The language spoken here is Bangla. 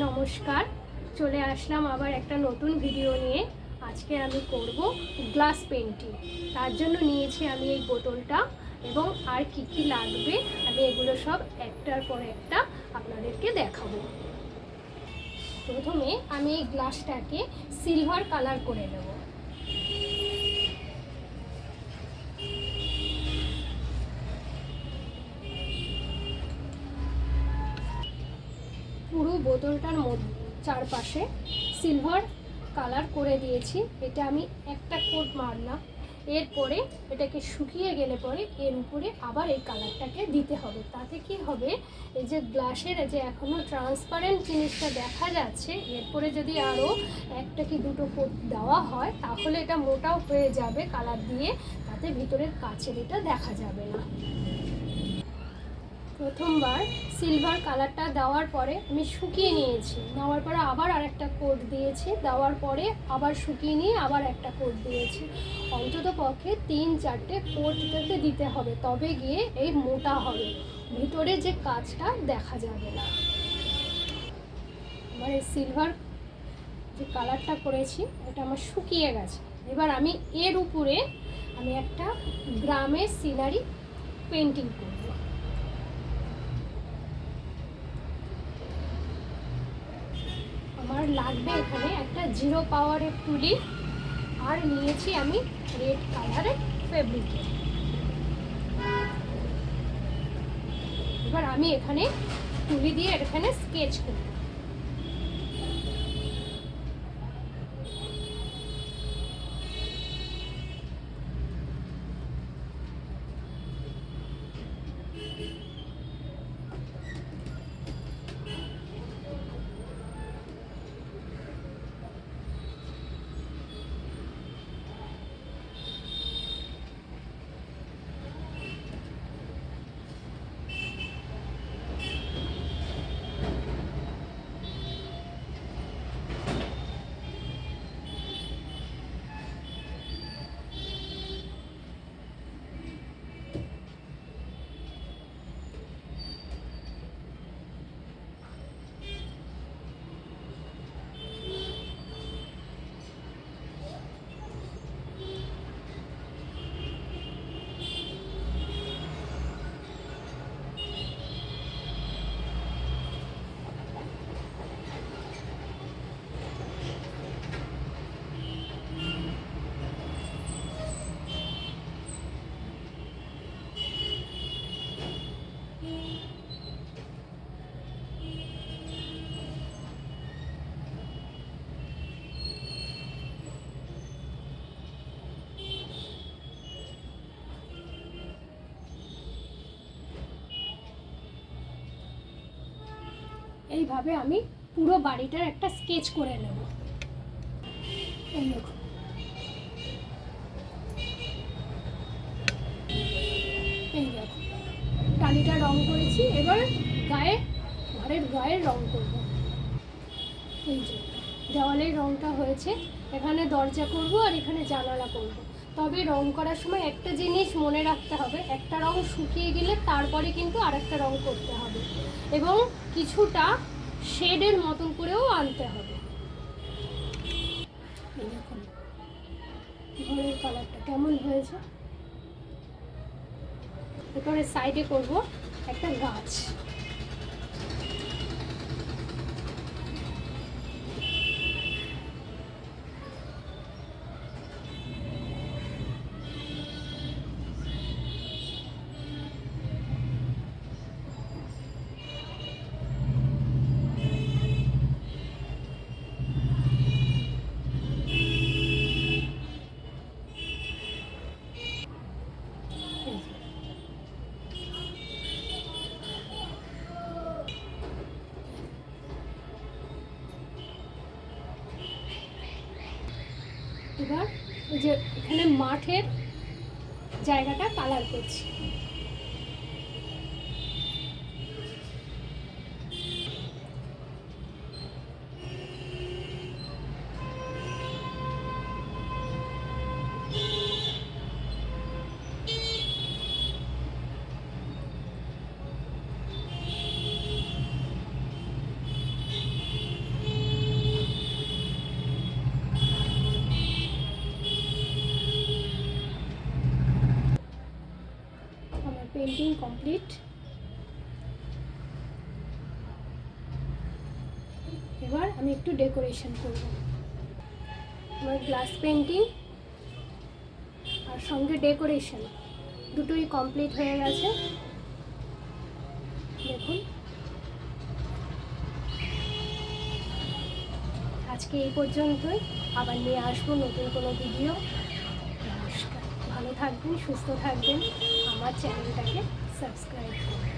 নমস্কার, চলে আসলাম আবার একটা নতুন ভিডিও নিয়ে। আজকে আমি করব গ্লাস পেন্টিং। তার জন্য নিয়েছি আমি এই বোতলটা এবং আর কি কি লাগবে আমি এগুলো সব একটার পর একটা আপনাদেরকে দেখাবো। প্রথমে আমি এই গ্লাসটাকে সিলভার কালার করে নেব। পুরো বোতলটার মধ্যে চারপাশে সিলভার কালার করে দিয়েছি। এটা আমি একটা কোট মারলাম, এরপরে এটাকে শুকিয়ে গেলে পরে এর উপরে আবার এই কালারটাকে দিতে হবে। তাতে কি হবে, এই যে গ্লাসের যে এখনও ট্রান্সপারেন্ট জিনিসটা দেখা যাচ্ছে, এরপরে যদি আরও একটা কি দুটো কোট দেওয়া হয় তাহলে এটা মোটাও হয়ে যাবে কালার দিয়ে, তাতে ভিতরের কাচের এটা দেখা যাবে না। প্রথমবার সিলভার কালারটা দেওয়ার পরে আমি শুকিয়ে নিয়েছি, নেওয়ার পরে আবার আরেকটা কোট দিয়েছি, দেওয়ার পরে আবার শুকিয়ে নিয়ে আবার একটা কোট দিয়েছি। অন্তত পক্ষে 3-4টে কোট এটাতে দিতে হবে, তবে গিয়ে এই মোটা হবে, ভিতরে যে কাচটা দেখা যাবে না। আমার এই সিলভার যে কালারটা করেছি এটা আমার শুকিয়ে গেছে। এবার আমি এর উপরে আমি একটা গ্রামের সিনারি পেন্টিং করব। আমার লাগবে এখানে একটা 0 পাওয়ারের তুলি, আর নিয়েছি আমি রেড কালারের ফেব্রিক। এবার আমি এখানে তুলি দিয়ে এখানে স্কেচ করব। এইভাবে আমি পুরো বাড়িটার একটা স্কেচ করে নেব। এই দেখুন, এই দেখুন টালিটা রং করেছি। এবার ঘরের গায়ে রং করব। এই যে দেওয়ালের রংটা হয়েছে, এখানে দরজা করব আর এখানে জানালা করব। তবে রং করার সময় একটা জিনিস মনে রাখতে হবে, একটা রং শুকিয়ে গেলে তারপরে কিন্তু আরেকটা রং করতে হবে এবং কিছুটা শেডের মতন করেও আনতে হবে। দেখুন ঘরের কালারটা কেমন হয়েছে। এরপরে সাইডে করব একটা গাছ। এবার এই যে এখানে মাঠের জায়গাটা কালার করছি। Painting complete. এবার আমি একটু ডেকোরেশন করব। আমার গ্লাস পেন্টিং আর সঙ্গে ডেকোরেশন দুটোই কমপ্লিট হয়ে গেছে। দেখুন, আজকে এই পর্যন্তই, আবার নিয়ে আসবো নতুন কোনো ভিডিও। নমস্কার, ভালো থাকবেন, সুস্থ থাকবেন, আমার চ্যানেলটাকে সাবস্ক্রাইব করুন।